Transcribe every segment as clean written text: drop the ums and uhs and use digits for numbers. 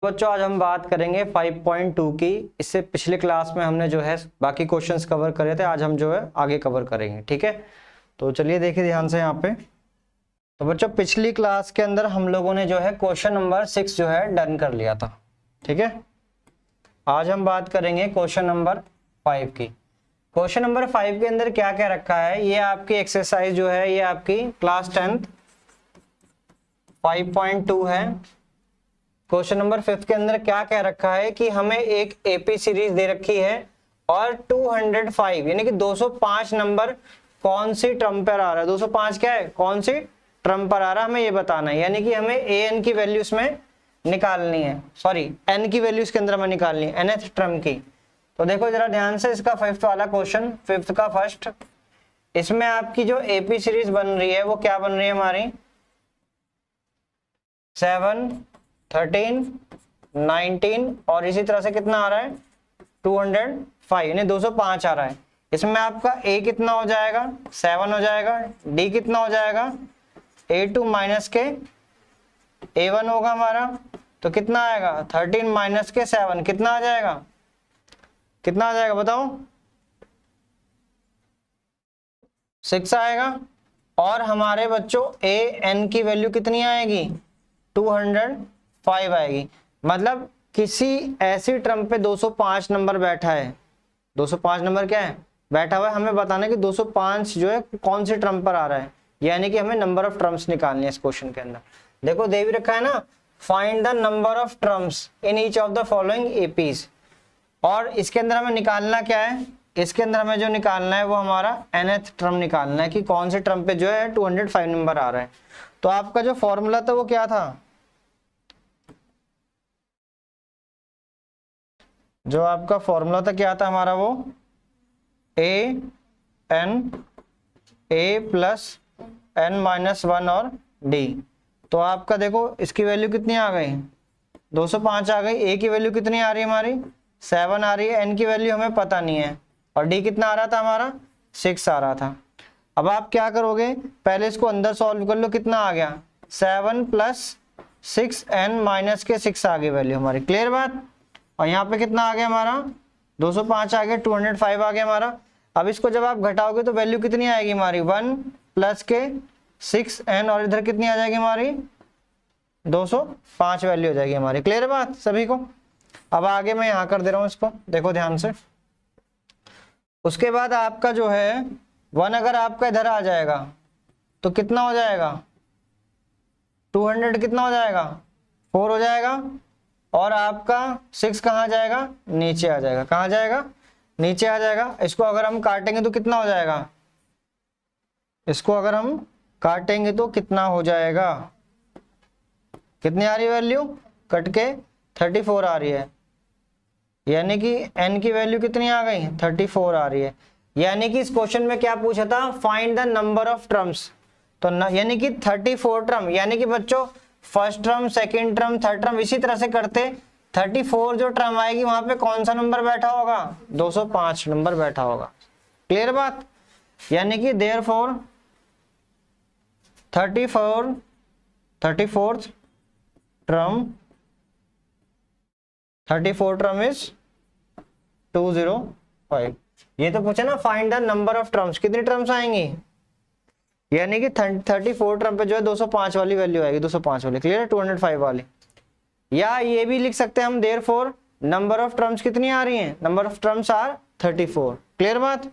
बच्चों आज हम बात करेंगे 5.2 की। इससे पिछले क्लास में हमने जो है बाकी क्वेश्चंस कवर करे थे, आज हम जो है आगे कवर करेंगे। ठीक है, तो चलिए देखिए ध्यान से यहाँ पे। तो बच्चों पिछली क्लास के अंदर हम लोगों ने जो है क्वेश्चन नंबर 6 जो है डन कर लिया था। ठीक है, आज हम बात करेंगे क्वेश्चन नंबर 5 की। क्वेश्चन नंबर 5 के अंदर क्या क्या रखा है, ये आपकी एक्सरसाइज जो है ये आपकी क्लास 10th 5.2 है। क्वेश्चन नंबर 5 के अंदर क्या क्या रखा है कि हमें एक एपी सीरीज दे रखी है और 205 यानी कि 205 नंबर कौन सी टर्म पर आ रहा है। 205 क्या है, कौन सी टर्म पर आ रहा है, हमें ये बताना है। यानी कि हमें ए एन की वैल्यू इसमें निकालनी है, सॉरी एन की वैल्यू इसके अंदर हमें निकालनी है, nth टर्म की। तो देखो जरा ध्यान से, इसका 5th वाला क्वेश्चन, 5th का फर्स्ट, इसमें आपकी जो एपी सीरीज बन रही है वो क्या बन रही है हमारी 7, 13, 19 और इसी तरह से कितना आ रहा है 205 यानी 205 आ रहा है। इसमें आपका a कितना हो जाएगा 7 हो जाएगा, d कितना हो जाएगा a2 माइनस के a1 होगा हमारा, तो कितना आएगा 13 माइनस के 7 कितना आ जाएगा, कितना आ जाएगा बताओ 6 आएगा। और हमारे बच्चों a n की वैल्यू कितनी आएगी 205 आएगी। मतलब किसी ऐसी टर्म पे 205 नंबर बैठा है, 205 नंबर क्या है बैठा हुआ है, हमें बताना है कि 205 जो है कौन सी टर्म पर आ रहा है, यानी कि हमें नंबर ऑफ टर्म्स निकालनी है इस क्वेश्चन के अंदर। देखो दे भी रखा है ना, find the number of terms in each of the following APs. और इसके अंदर हमें निकालना क्या है, इसके अंदर हमें जो निकालना है वो हमारा nth टर्म निकालना है कि कौन से टर्म पे जो है 205 नंबर आ रहा है। तो आपका जो फॉर्मूला था वो क्या था, जो आपका फॉर्मूला था क्या था हमारा वो a प्लस n माइनस 1 और d। तो आपका देखो इसकी वैल्यू कितनी आ गई 205 आ गई, a की वैल्यू कितनी आ रही है हमारी 7 आ रही है, n की वैल्यू हमें पता नहीं है, और d कितना आ रहा था हमारा 6 आ रहा था। अब आप क्या करोगे, पहले इसको अंदर सॉल्व कर लो, कितना आ गया 7 प्लस 6 n माइनस के 6 आ गई वैल्यू हमारी, क्लियर बात। और यहाँ पे कितना आ गया हमारा 205 आ गया, 205 आ गया हमारा। अब इसको जब आप घटाओगे तो वैल्यू कितनी आएगी हमारी 1 प्लस के 6n और इधर कितनी आ जाएगी हमारी 205 वैल्यू हो जाएगी हमारी, क्लियर बात सभी को। अब आगे मैं यहाँ कर दे रहा हूँ इसको, देखो ध्यान से। उसके बाद आपका जो है 1 अगर आपका इधर आ जाएगा तो कितना हो जाएगा 200 कितना हो जाएगा 4 हो जाएगा, और आपका 6 कहाँ जाएगा नीचे आ जाएगा, कहाँ जाएगा नीचे आ जाएगा। इसको अगर हम काटेंगे तो कितना हो जाएगा, इसको अगर हम काटेंगे तो कितना हो जाएगा, कितनी आ रही है वैल्यू कट के 34 आ रही है, यानी कि n की वैल्यू कितनी आ गई 34 आ रही है। यानी कि इस क्वेश्चन में क्या पूछा था, find the number of terms. तो यानी कि 34 टर्म, यानी कि बच्चों first term second term third term इसी तरह से करते 34 जो टर्म आएगी वहां पे कौन सा नंबर बैठा होगा 205 नंबर बैठा होगा, क्लियर बात। यानी कि देयरफॉर 34th टर्म इज 205। ये तो पूछा ना find the number of terms, कितनी टर्म्स आएंगी, यानी कि 34 टर्म पे जो है 205 वाली वैल्यू आएगी, 205 वाली, क्लियर है 205 वाली। या ये भी लिख सकते हैं हम देयरफॉर नंबर ऑफ टर्म्स कितनी आ रही हैं, number of terms are 34, clear बात।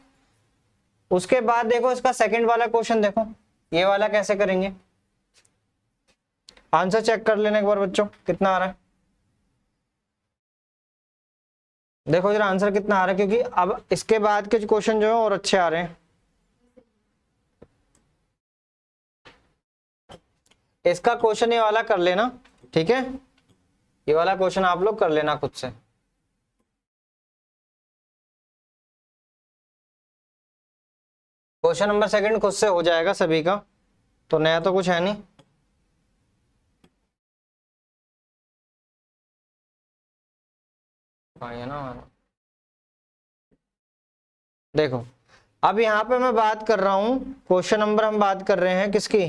उसके बाद देखो इसका सेकंड वाला क्वेश्चन, देखो ये वाला कैसे करेंगे, आंसर चेक कर लेना एक बार बच्चों कितना आ रहा है। देखो जरा आंसर कितना आ रहा है, क्योंकि अब इसके बाद के क्वेश्चन जो है और अच्छे आ रहे हैं। इसका क्वेश्चन ये वाला कर लेना, ठीक है, ये वाला क्वेश्चन आप लोग कर लेना खुद से। क्वेश्चन नंबर सेकंड खुद से हो जाएगा सभी का, तो नया तो कुछ है नहीं। है ना, देखो अब यहाँ पे मैं बात कर रहा हूं, क्वेश्चन नंबर हम बात कर रहे हैं किसकी,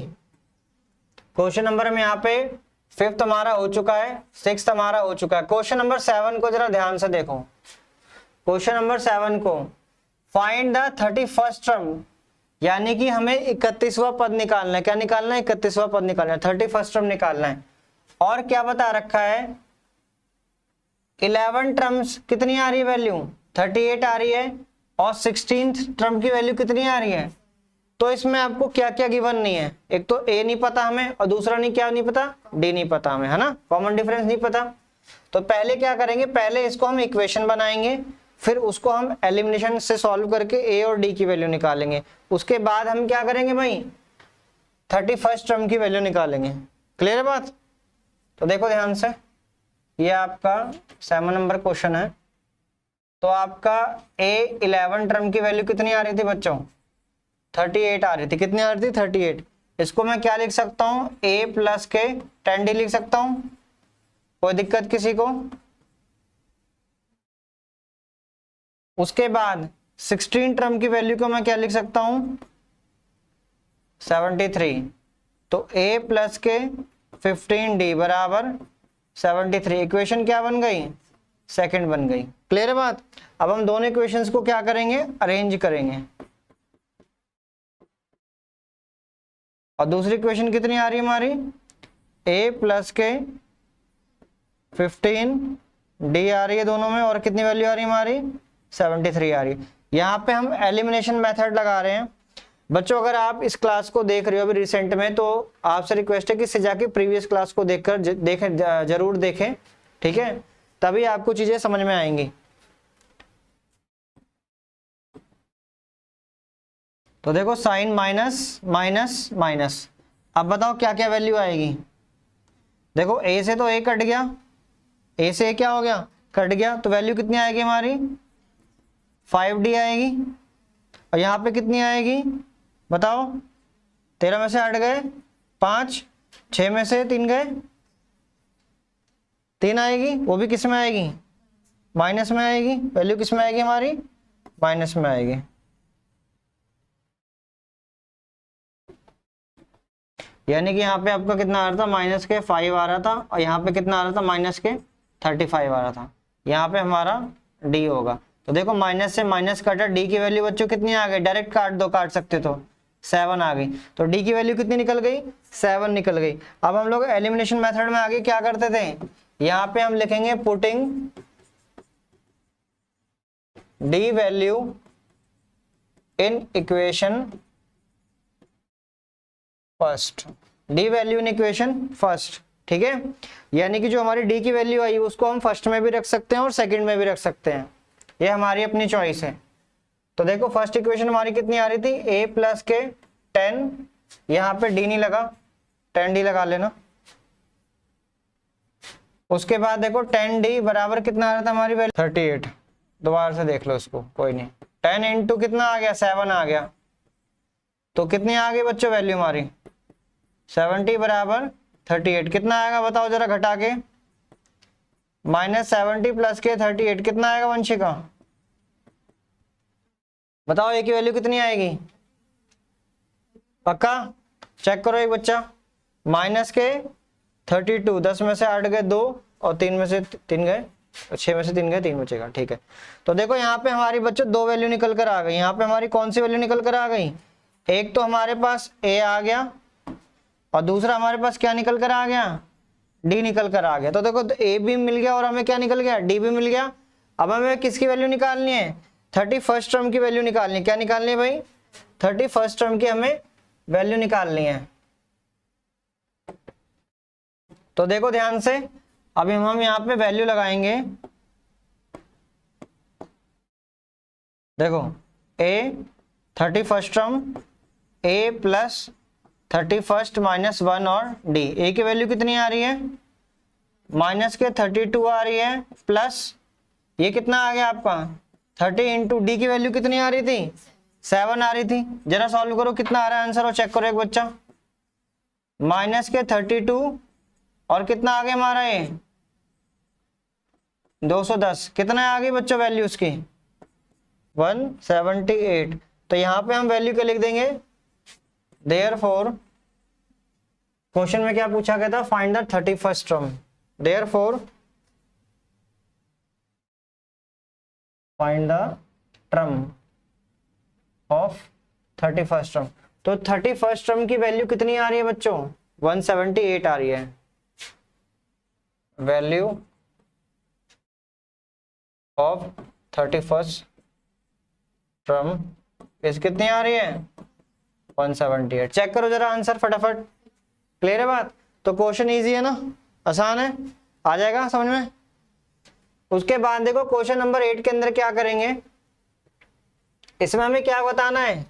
क्वेश्चन नंबर हम यहाँ पे 5th हमारा हो चुका है, 6th हमारा हो चुका है। क्वेश्चन नंबर 7 को जरा ध्यान से देखो। क्वेश्चन नंबर 7 को फाइंड द 31st टर्म, यानी कि हमें 31वां पद निकालना है। क्या निकालना है? 31वां पद निकालना है, 31st टर्म निकालना है। और क्या बता रखा है? 11 टर्म्स कितनी आ रही है वैल्यू? 38 आ रही है। और 16th टर्म की वैल्यू कितनी आ रही है? तो इसमें आपको क्या क्या गिवन नहीं है? एक तो ए नहीं पता हमें, और दूसरा नहीं, क्या नहीं पता? डी नहीं पता हमें, है ना, कॉमन डिफरेंस नहीं पता। तो पहले क्या करेंगे? पहले इसको हम इक्वेशन बनाएंगे, फिर उसको हम एलिमिनेशन से सॉल्व करके ए और डी की वैल्यू निकालेंगे। उसके बाद हम क्या करेंगे भाई? 31st टर्म की वैल्यू निकालेंगे। क्लियर है बात? तो देखो ध्यान से, ये आपका 7 नंबर क्वेश्चन है। तो आपका ए 11 टर्म की वैल्यू कितनी आ रही थी बच्चों? 38 आ रही थी। कितनी आ रही थी? 38। इसको मैं क्या लिख सकता हूं? ए प्लस के 10d लिख सकता हूं। कोई दिक्कत किसी को? उसके बाद 16 टर्म की वैल्यू को मैं क्या लिख सकता हूं? 73। तो a प्लस के 15d बराबर 73। इक्वेशन क्या बन गई? सेकंड बन गई। क्लियर है बात? अब हम दोनों इक्वेशंस को क्या करेंगे? अरेंज करेंगे। और दूसरी इक्वेशन कितनी आ रही है हमारी? a प्लस के 15d आ रही है दोनों में, और कितनी वैल्यू आ रही है हमारी? 73 आ रही है। यहाँ पे हम एलिमिनेशन मेथड लगा रहे हैं। बच्चों अगर आप इस क्लास को देख रहे हो अभी रिसेंट में, तो आपसे रिक्वेस्ट है कि इससे जाके प्रीवियस क्लास को देखकर देखें, जरूर देखें, ठीक है, तभी आपको चीजें समझ में आएंगी। तो देखो साइन माइनस माइनस माइनस, अब बताओ क्या क्या वैल्यू आएगी? देखो a से तो a कट गया, a से क्या हो गया? कट गया। तो वैल्यू कितनी आएगी हमारी? 5d आएगी। और यहाँ पे कितनी आएगी बताओ? 13 में से 8 गए 5, 6 में से 3 गए 3 आएगी। वो भी किस में आएगी? माइनस में आएगी। वैल्यू किस में आएगी हमारी? माइनस में आएगी। यानी कि यहाँ पे आपका कितना आ रहा था? माइनस के 5 आ रहा था, और यहाँ पे कितना आ रहा था? माइनस के 35 आ रहा था। यहाँ पे हमारा डी होगा। तो देखो माइनस से माइनस कटा, डी की वैल्यू बच्चों कितनी आ गई? डायरेक्ट काट दो, काट सकते तो 7 आ गई। तो डी की वैल्यू कितनी निकल गई? 7 निकल गई। अब हम लोग एलिमिनेशन मेथड में आगे क्या करते थे? यहाँ पे हम लिखेंगे putting D value in equation first. D value in equation first, ठीक है। यानी कि जो हमारी डी की वैल्यू आई उसको हम फर्स्ट में भी रख सकते हैं और सेकंड में भी रख सकते हैं, ये हमारी अपनी चॉइस है। तो देखो फर्स्ट इक्वेशन हमारी कितनी आ रही थी? a प्लस के 10, यहाँ पे d नहीं लगा, 10d लगा लेना। उसके बाद देखो 10d बराबर कितना आ रहा था हमारी वैल्यू? 38। दोबारा से देख लो इसको, कोई नहीं। 10 इंटू कितना आ गया? 7 आ गया। तो कितनी आ गई बच्चों वैल्यू हमारी? 70 बराबर 38। कितना आएगा बताओ जरा घटा के? -70 प्लस के 38 कितना आएगा वंशिका? बताओ ए की वैल्यू कितनी आएगी? पक्का चेक करो एक बच्चा। माइनस के 32, 10 में से 8 गए 2, और 3 में से 3 गए, 6 में से 3 गए, 3 बचेगा, ठीक है। तो देखो यहाँ पे हमारी बच्चों 2 वैल्यू निकल कर आ गई। यहाँ पे हमारी कौन सी वैल्यू निकल कर आ गई? एक तो हमारे पास a आ गया, और दूसरा हमारे पास क्या निकल कर आ गया? d निकल कर आ गया। तो देखो a भी मिल गया और हमें क्या निकल गया? d भी मिल गया। अब हमें किसकी वैल्यू निकालनी है? 31st टर्म की वैल्यू निकालनी है। क्या निकालनी है भाई? 31st टर्म की हमें वैल्यू निकालनी है। तो देखो ध्यान से, अभी हम यहाँ पे वैल्यू लगाएंगे। देखो a 31st term, a plus 31st minus 1 और d। a की वैल्यू कितनी आ रही है? माइनस के 32 आ रही है, प्लस ये कितना आ गया आपका? 30 इंटू डी की वैल्यू कितनी आ रही थी? 7 आ रही थी। जरा सॉल्व करो कितना आ रहा है आंसर, और चेक करो एक बच्चा। माइनस के 32 और कितना आ गया हमारा? ये 210। कितना आ गई बच्चों वैल्यू उसकी? 178। तो यहाँ पे हम वैल्यू क्या लिख देंगे? देयरफॉर क्वेश्चन में क्या पूछा गया था, find the 31st term, therefore find the term of 31st term. तो 31st टर्म की वैल्यू कितनी आ रही है बच्चों, 178 आ रही है। वैल्यू ऑफ 31st टर्म इस कितनी आ रही है, 178। चेक करो जरा आंसर फटाफट। क्लियर है बात। तो क्वेश्चन इजी है ना, आसान है, आ जाएगा समझ में। उसके बाद देखो क्वेश्चन नंबर 8 के अंदर क्या करेंगे, इसमें हमें क्या बताना है,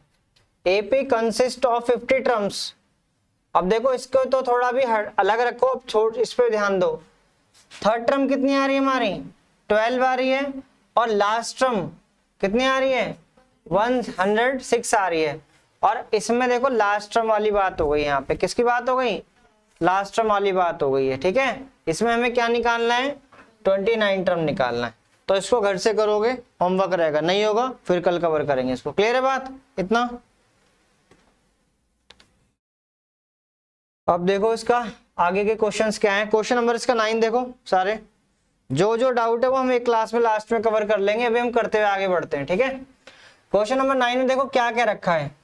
एपी कंसिस्ट ऑफ 50 टर्म्स। अब देखो इसको तो थोड़ा भी अलग रखो, अब छोड़ इस पे ध्यान दो। थर्ड टर्म कितनी आ रही है हमारी, 12 आ रही है, और लास्ट टर्म कितनी आ रही है, 106 आ रही है। और इसमें देखो लास्ट टर्म वाली बात हो गई, यहाँ पे किसकी बात हो गई, लास्ट टर्म वाली बात हो गई है। ठीक है, इसमें हमें क्या निकालना है, 29 टर्म निकालना है। तो इसको घर से करोगे, होमवर्क रहेगा, नहीं होगा फिर कल कवर करेंगे इसको। क्लियर है बात इतना। अब देखो इसका आगे के क्वेश्चंस क्या हैं। क्वेश्चन नंबर इसका 9 देखो सारे, जो डाउट है वो हम एक क्लास में लास्ट में कवर कर लेंगे, अभी हम करते हुए आगे बढ़ते हैं। ठीक है, क्वेश्चन नंबर 9 में देखो क्या क्या रखा है।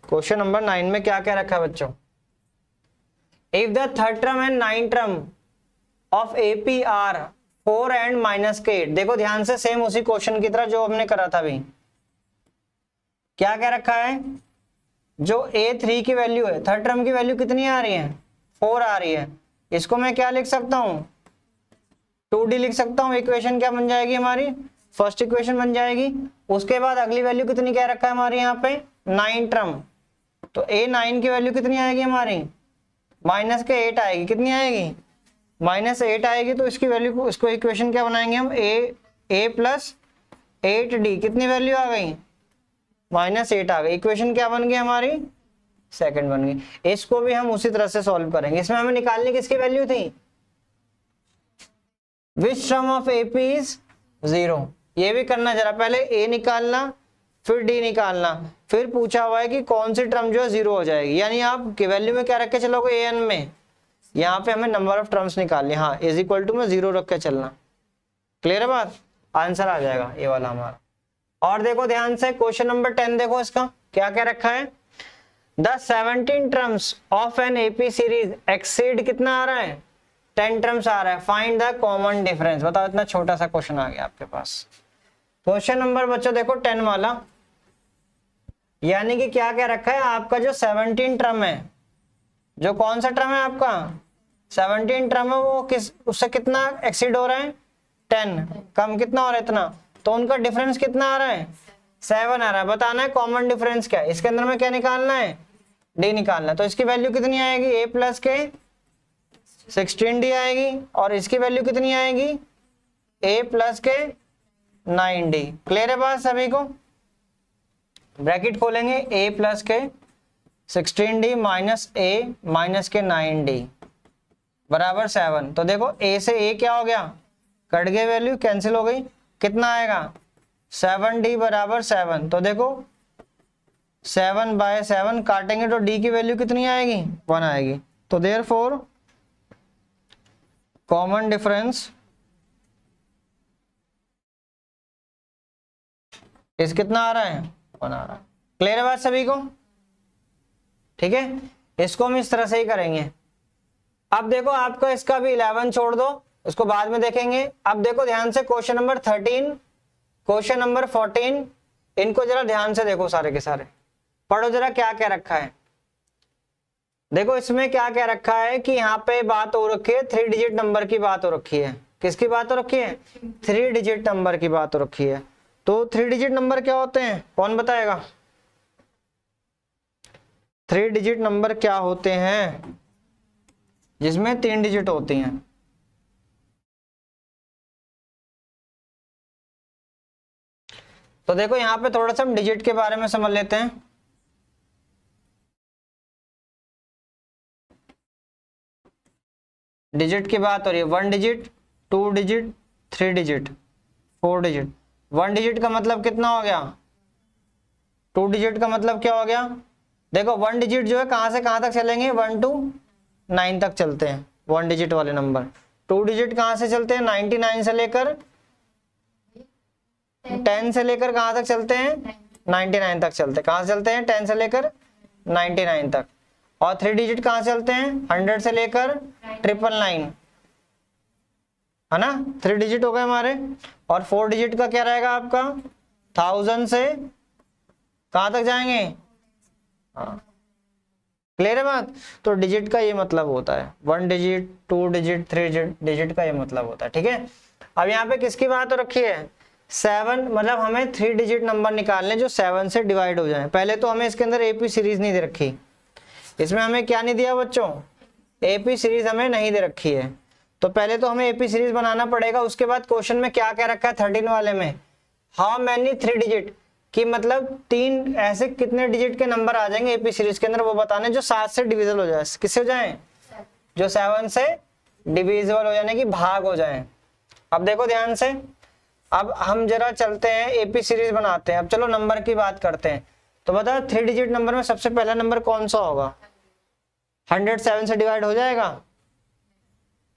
क्वेश्चन नंबर 9 में क्या क्या रखा है बच्चों, if the third term and 9 term of AP are 4 and -8। देखो ध्यान से, सेम उसी क्वेश्चन की तरह जो हमने करा था अभी। क्या क्या रखा है, जो A3 की वैल्यू है, थर्ड टर्म की वैल्यू कितनी आ रही है, 4 आ रही है। इसको मैं क्या लिख सकता हूं, 2D लिख सकता हूं। इक्वेशन क्या बन जाएगी हमारी, फर्स्ट इक्वेशन बन जाएगी। उसके बाद अगली वैल्यू कितनी क्या रखा है हमारे यहाँ पे, 9 टर्म। तो A9 की वैल्यू कितनी आएगी हमारी, -8 आएगी। कितनी आएगी, -8 आएगी। तो इसकी वैल्यू, इसको इक्वेशन क्या बनाएंगे हम, A + 8D। कितनी वैल्यू आ गई, -8 आ गई। इक्वेशन क्या बन गई हमारी, सेकंड बन गई। इसको भी हम उसी तरह से सॉल्व करेंगे। इसमें हमें निकालने किसकी वैल्यू थी, which term of AP is 0। ये भी करना जरा, पहले A निकालना फिर D निकालना, फिर पूछा हुआ है कि कौन सी टर्म जो है 0 हो जाएगी। यानी आप की वैल्यू में क्या रख के चलोगे, AN में, यहाँ पे हमें नंबर ऑफ टर्म्स निकालनी, हाँ = में 0 रख के चलना। क्लियर है बात, आंसर आ जाएगा ये वाला हमारा। और देखो ध्यान से क्वेश्चन नंबर 10 देखो, इसका क्या क्या रखा है, the 17 terms of an AP series exceed कितना आ रहा है, 10 टर्म्स आ रहा है। Find the common difference. बताओ, इतना छोटा सा क्वेश्चन आ गया आपके पास। क्वेश्चन नंबर बच्चों देखो 10 वाला, यानी कि क्या क्या रखा है, आपका जो 17 टर्म है, जो कौन सा टर्म है आपका 17 टर्म है, वो किस उससे कितना एक्सीड हो रहा है, 10 कम कितना हो रहा है, इतना। तो उनका डिफरेंस कितना आ रहा है, 7 आ रहा है। बताना है कॉमन डिफरेंस क्या है। इसके अंदर में क्या निकालना है, D निकालना है। तो इसकी वैल्यू कितनी आएगी, A + के 16D आएगी, और इसकी वैल्यू कितनी आएगी, A + के 9D। क्लियर है बात सभी को। ब्रैकेट खोलेंगे, A + के 16D - A - के 9D बराबर 7। तो देखो A से A क्या हो गया, कट गए, वैल्यू कैंसिल हो गई। कितना आएगा, 7D = 7। तो देखो 7/7 काटेंगे तो D की वैल्यू कितनी आएगी, 1 आएगी। तो देयरफॉर कॉमन डिफरेंस इस कितना आ रहा है, 1 आ रहा है। क्लियर है बात सभी को। ठीक है, इसको हम इस तरह से ही करेंगे। अब देखो आपका इसका भी 11 छोड़ दो, इसको बाद में देखेंगे। अब देखो ध्यान से क्वेश्चन नंबर 13, क्वेश्चन नंबर 14, इनको जरा ध्यान से देखो, सारे के सारे पढ़ो जरा क्या क्या रखा है। देखो इसमें क्या क्या रखा है कि यहाँ पे बात हो रखी है 3 डिजिट नंबर की बात हो रखी है। किसकी बात हो रखी है, 3 डिजिट नंबर की बात हो रखी है। तो 3 डिजिट नंबर क्या होते हैं, कौन बताएगा, 3 डिजिट नंबर क्या होते हैं जिसमें 3 डिजिट होती हैं। तो देखो यहाँ पे थोड़ा सा हम डिजिट के बारे में समझ लेते हैं। डिजिट की बात हो रही है, 1 digit, 2 digit, 3 digit, 4 digit. 1 digit का मतलब कितना हो गया, 2 डिजिट का मतलब क्या हो गया, देखो 1 डिजिट जो है कहां से कहां तक चलेंगे, 1 to 9 तक चलते हैं 1 डिजिट वाले नंबर। 2 डिजिट कहां से चलते हैं, 99 से लेकर 10 से लेकर कहां तक चलते हैं, 99 तक चलते हैं। कहां से चलते हैं, 10 से लेकर 99 तक। और 3 डिजिट कहां से चलते हैं, 100 से लेकर 999, है ना, 3 डिजिट हो गए हमारे। और 4 डिजिट का क्या रहेगा आपका, 1000 से कहां तक जाएंगे, हाँ क्लियर है बात। तो डिजिट का ये मतलब होता है 1 डिजिट, 2 डिजिट, 3 डिजिट का ये मतलब होता है, ठीक है। अब यहाँ पे किसकी बात हो रखी है, 7, मतलब हमें 3 डिजिट नंबर निकालने जो 7 से डिवाइड हो जाए। पहले तो हमें इसके अंदर एपी सीरीज नहीं दे रखी, इसमें हमें क्या नहीं दिया बच्चों, एपी सीरीज हमें नहीं दे रखी है। तो पहले तो हमें एपी सीरीज बनाना पड़ेगा। उसके बाद क्वेश्चन में क्या क्या रखा है 13 वाले में, हाउ मैनी 3 डिजिट, कि मतलब 3 ऐसे कितने डिजिट के नंबर आ जाएंगे एपी सीरीज के अंदर, वो बताने जो 7 से डिविजिबल हो जाए। किससे हो जाए, जो 7 से डिविजिबल हो जाने की भाग हो जाए। अब देखो ध्यान से, अब हम जरा चलते हैं एपी सीरीज बनाते हैं। अब चलो नंबर की बात करते हैं। तो बताओ 3 डिजिट नंबर में सबसे पहला नंबर कौन सा होगा, 100 7 से डिवाइड हो जाएगा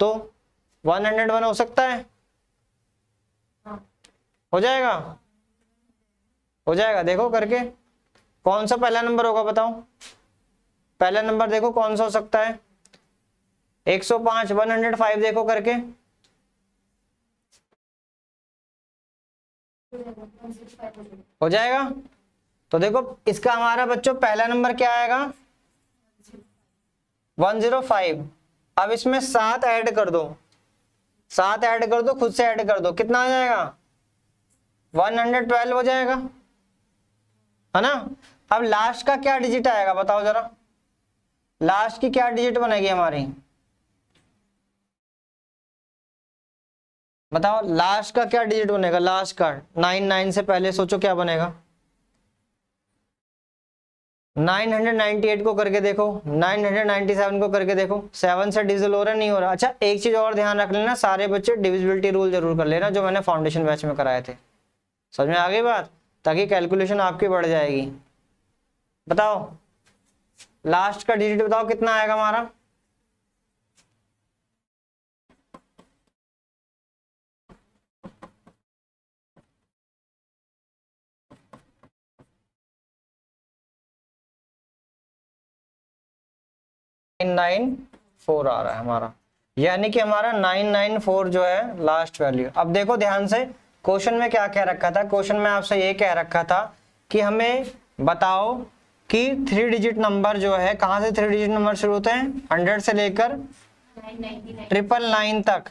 तो 101 हो सकता है, हो जाएगा, हो जाएगा। देखो करके कौन सा पहला नंबर होगा बताओ, पहला नंबर देखो कौन सा हो सकता है, 105, 105 देखो करके, हो जाएगा। तो देखो इसका हमारा बच्चों पहला नंबर क्या आएगा, 105। अब इसमें 7 ऐड कर दो, 7 ऐड कर दो, खुद से ऐड कर दो, कितना आ जाएगा, 112 हो जाएगा, है ना। अब लास्ट का क्या डिजिट आएगा बताओ जरा, लास्ट की क्या डिजिट बनेगी हमारी, बताओ लास्ट का क्या डिजिट बनेगा, लास्ट का 99 से पहले सोचो क्या बनेगा, 998 को करके देखो, 997 को करके देखो, 7 से डिविजिबल हो रहा है, नहीं हो रहा। अच्छा एक चीज और ध्यान रख लेना, सारे बच्चे डिविजिबिलिटी रूल जरूर कर लेना जो मैंने फाउंडेशन बैच में कराए थे, समझ में आ गई बात, ताकि कैलकुलेशन आपकी बढ़ जाएगी। बताओ लास्ट का डिजिट बताओ कितना आएगा हमारा, नाइन 4 आ रहा है हमारा, यानी कि हमारा 994 जो है लास्ट वैल्यू। अब देखो ध्यान से क्वेश्चन में क्या कह रखा था, क्वेश्चन में आपसे ये कह रखा था कि हमें बताओ कि 3 डिजिट नंबर जो है कहां से 3 डिजिट नंबर शुरू होते हैं, 100 से लेकर 999 तक।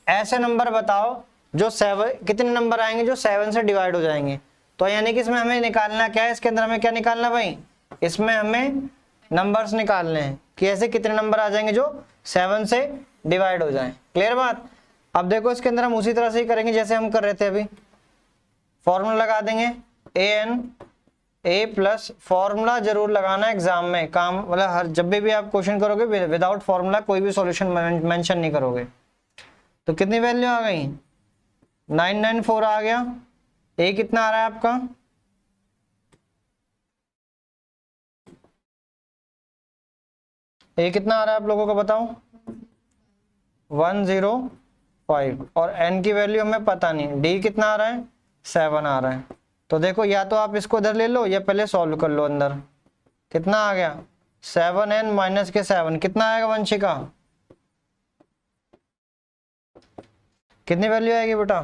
ऐसे नंबर बताओ जो 7, कितने नंबर आएंगे जो 7 से डिवाइड हो जाएंगे। तो यानी कि इसमें हमें निकालना क्या है, इसके अंदर हमें क्या निकालना भाई, इसमें हमें नंबर्स निकालने हैं कि ऐसे कितने नंबर आ जाएंगे जो 7 से डिवाइड हो जाएं। क्लियर बात। अब देखो इसके अंदर हम उसी तरह से ही करेंगे जैसे हम कर रहे थे अभी, फॉर्मूला लगा देंगे a प्लस, फॉर्मूला जरूर लगाना एग्जाम में, काम मतलब हर जब भी आप क्वेश्चन करोगे विदाउट फॉर्मूला कोई भी सॉल्यूशन मेंशन नहीं करोगे। तो कितनी वैल्यू आ गई, 994 आ गया। a कितना आ रहा है आपका, a कितना आ रहा है आप लोगों को बताओ, 105। और n की वैल्यू हमें पता नहीं, d कितना आ रहा है, 7 आ रहा है। तो देखो या तो आप इसको इधर ले लो या पहले सॉल्व कर लो अंदर, कितना आ गया 7n माइनस के 7, कितना आएगा वंशिका, कितनी वैल्यू आएगी बेटा,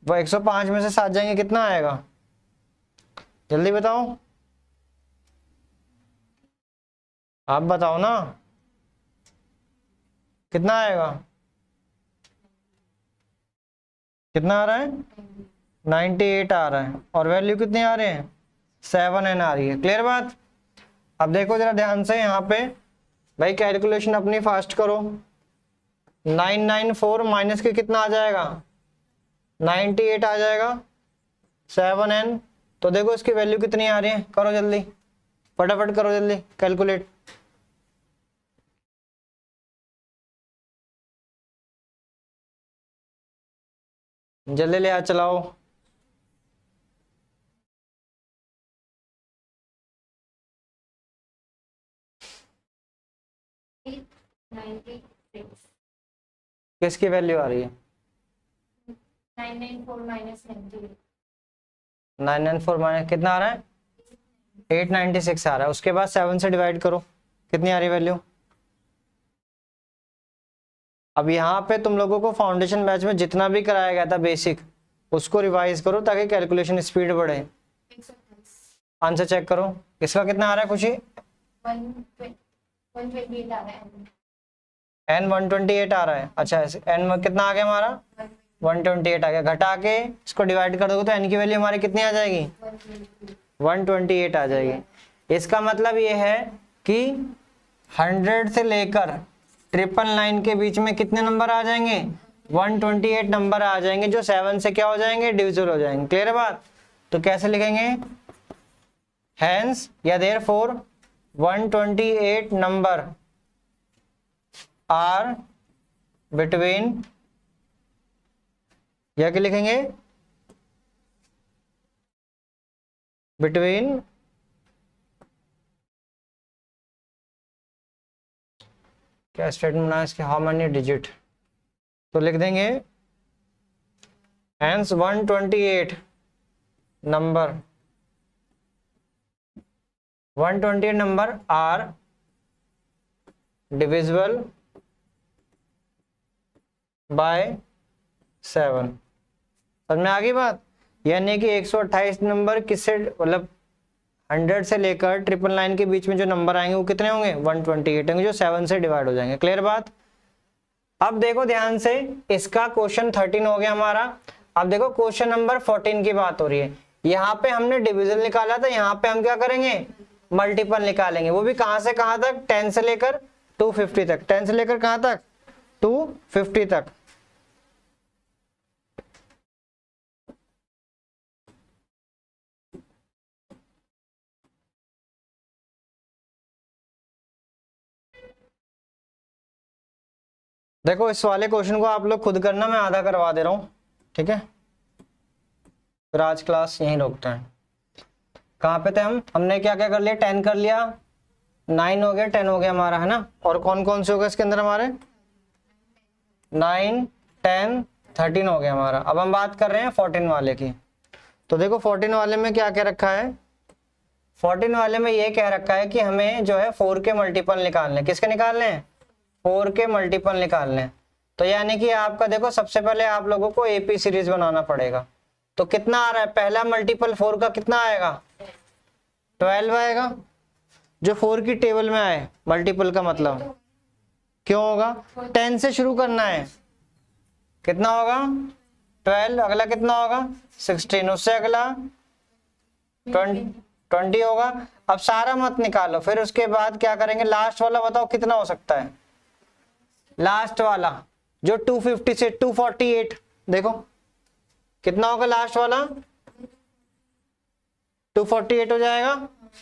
वो 105 में से 7 जाएंगे कितना आएगा, जल्दी बताओ, आप बताओ ना कितना आएगा, कितना आ रहा है 98 आ रहा है। और वैल्यू कितनी आ रही है, 7n आ रही है। क्लियर बात। अब देखो जरा ध्यान से यहाँ पे भाई, कैलकुलेशन अपनी फास्ट करो, 994 माइनस के कितना आ जाएगा, 98 आ जाएगा, 7n। तो देखो इसकी वैल्यू कितनी आ रही है, करो जल्दी, फटाफट करो जल्दी कैलकुलेट, जल्दी ले आ चलाओ। 96 किसकी वैल्यू आ रही है? 994 माइनस 98 994 माइनस कितना आ रहा है? 896 आ रहा है। उसके बाद 7 से डिवाइड करो, कितनी आ रही वैल्यू? अब यहाँ पे तुम लोगों को फाउंडेशन बैच में जितना भी कराया गया था बेसिक, उसको रिवाइज करो ताकि कैलकुलेशन स्पीड बढ़े। 128 आंसर चेक करो, इसका कितना आ रहा है खुशी? 128 आ रहा है। n 128 आ रहा है। अच्छा n कितना आ गया हमारा? 128 आ गया। घटा के इसको डिवाइड कर दोगे तो n की वैल्यू हमारी कितनी आ जाएगी? 128 आ जाएगी। इसका मतलब ये है कि 100 से लेकर 999 के बीच में कितने नंबर आ जाएंगे? 128 नंबर आ जाएंगे, जो 7 से क्या हो जाएंगे? डिविजिबल हो जाएंगे। क्लियर है बात? तो कैसे लिखेंगे? हैंस या देयरफॉर 128 नंबर आर बिटवीन, या क्या लिखेंगे? बिटवीन क्या स्टेटमेंट बना इसके? हाउ मेनी डिजिट, तो लिख देंगे hence 128 number, 128 number are divisible by 7। समझ में आ गई बात? यानी कि 128 नंबर किससे, मतलब 100 से लेकर 999 के बीच में जो नंबर आएंगे वो कितने होंगे? 128 होंगे, जो 7 से डिवाइड हो जाएंगे। क्लियर बात? अब देखो ध्यान से, इसका क्वेश्चन 13 हो गया हमारा। अब देखो क्वेश्चन नंबर 14 की बात हो रही है। यहाँ पे हमने डिविजन निकाला था, यहाँ पे हम क्या करेंगे? मल्टीपल निकालेंगे। वो भी कहां से कहां तक? 10 से लेकर 250 तक। 10 से लेकर कहां तक? 250 तक। देखो इस वाले क्वेश्चन को आप लोग खुद करना, मैं आधा करवा दे रहा हूं, ठीक है? फिर आज क्लास यहीं रोकते हैं। कहाँ पे थे हम? हमने क्या क्या कर लिया? 10 कर लिया, 9 हो गया, 10 हो गया हमारा, है ना? और कौन कौन से हो गए इसके अंदर हमारे? 9, 10, 13 हो गया हमारा। अब हम बात कर रहे हैं 14 वाले की। तो देखो 14 वाले में क्या क्या रखा है? 14 वाले में ये कह रखा है कि हमें जो है 4 के मल्टीपल निकालने। किसके निकालने हैं? 4 के मल्टीपल निकालने। तो यानी कि आपका देखो सबसे पहले आप लोगों को एपी सीरीज बनाना पड़ेगा। तो कितना आ रहा है? पहला मल्टीपल 4 का कितना आएगा? 12 आएगा, जो 4 की टेबल में आए। मल्टीपल का मतलब क्यों होगा? 10 से शुरू करना है। कितना होगा? 12। अगला कितना होगा? 16। उससे अगला 20 होगा। अब सारा मत निकालो, फिर उसके बाद क्या करेंगे? लास्ट वाला बताओ कितना हो सकता है? लास्ट वाला जो 250 से 248, देखो कितना होगा लास्ट वाला? 248 हो जाएगा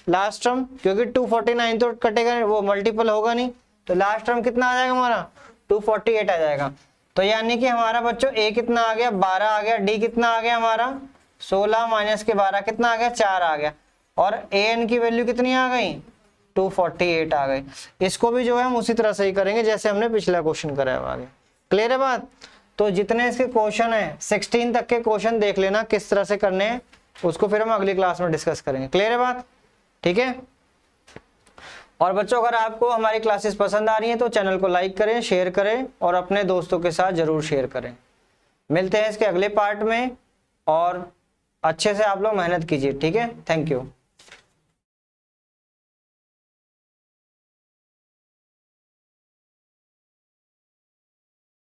लास्ट टर्म, क्योंकि 249 तो कटेगा, वो मल्टीपल होगा नहीं। तो लास्ट टर्म कितना आ जाएगा हमारा? 248 आ जाएगा। तो यानी कि हमारा बच्चों ए कितना आ गया? 12 आ गया। डी कितना आ गया हमारा? 16 माइनस के 12 कितना आ गया? 4 आ गया। और ए एन की वैल्यू कितनी आ गई? 248 आ गई। इसको भी जो है हम उसी तरह से ही करेंगे जैसे हमने पिछला क्वेश्चन कराया आगे। क्लियर है बात? तो जितने इसके क्वेश्चन है 16 तक के क्वेश्चन देख लेना किस तरह से करने हैं, उसको फिर हम अगली क्लास में डिस्कस करेंगे। क्लियर है बात? ठीक है। और बच्चों अगर आपको हमारी क्लासेस पसंद आ रही हैं तो चैनल को लाइक करें, शेयर करें और अपने दोस्तों के साथ जरूर शेयर करें। मिलते हैं इसके अगले पार्ट में, और अच्छे से आप लोग मेहनत कीजिए। ठीक है, थैंक यू।